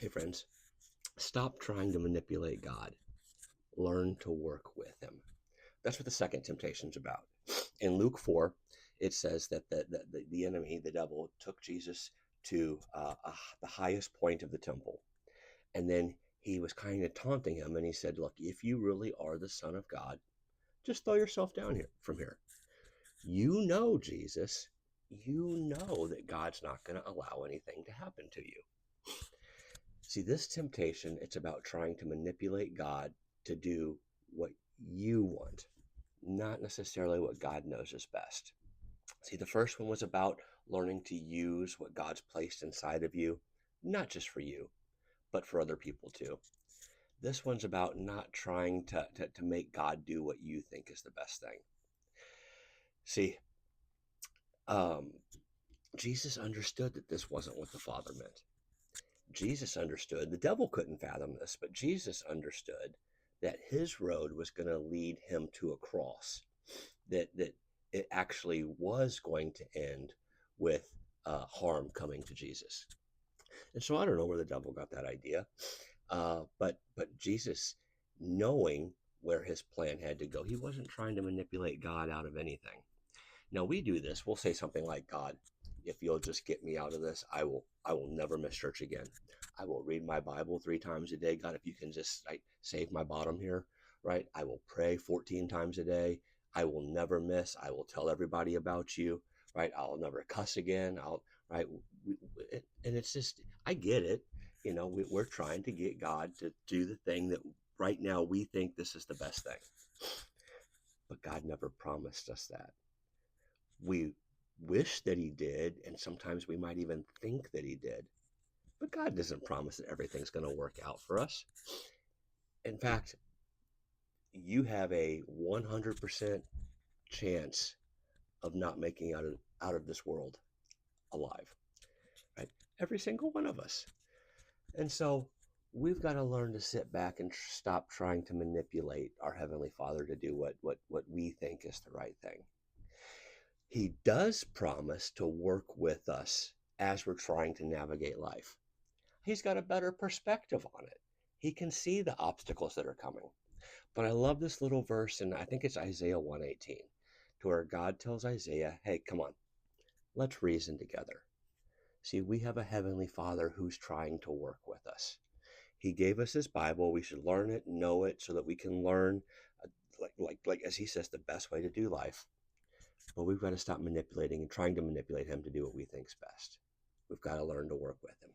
Hey, friends, stop trying to manipulate God. Learn to work with Him. That's what the second temptation is about. In Luke 4, it says that the enemy, the devil, took Jesus to the highest point of the temple. And then he was kind of taunting him. And he said, look, if you really are the Son of God, just throw yourself down here from here. You know, Jesus, you know that God's not going to allow anything to happen to you. See, this temptation, it's about trying to manipulate God to do what you want, not necessarily what God knows is best. See, the first one was about learning to use what God's placed inside of you, not just for you, but for other people too. This one's about not trying to make God do what you think is the best thing. See, um, Jesus understood that this wasn't what the Father meant. Jesus understood, the devil couldn't fathom this, but Jesus understood that his road was going to lead him to a cross, that it actually was going to end with harm coming to Jesus. And so I don't know where the devil got that idea, but Jesus, knowing where his plan had to go, he wasn't trying to manipulate God out of anything. Now we do this. We'll say something like, God, if you'll just get me out of this, I will never miss church again. I will read my Bible 3 times a day. God, if you can just save my bottom here, right? I will pray 14 times a day. I will never miss. I will tell everybody about you, right? I'll never cuss again. Right? And it's just, I get it. We're trying to get God to do the thing that right now we think this is the best thing. But God never promised us that. We wish that he did, and sometimes we might even think that he did. But God doesn't promise that everything's going to work out for us. In fact, you have a 100% chance of not making out of this world alive, right? Every single one of us. And so we've got to learn to sit back and stop trying to manipulate our Heavenly Father to do what we think is the right thing. He does promise to work with us as we're trying to navigate life. He's got a better perspective on it. He can see the obstacles that are coming. But I love this little verse, and I think it's Isaiah 118, to where God tells Isaiah, hey, come on, let's reason together. See, we have a Heavenly Father who's trying to work with us. He gave us his Bible. We should learn it, know it, so that we can learn, like as he says, the best way to do life. But we've got to stop manipulating and trying to manipulate him to do what we think's best. We've got to learn to work with him.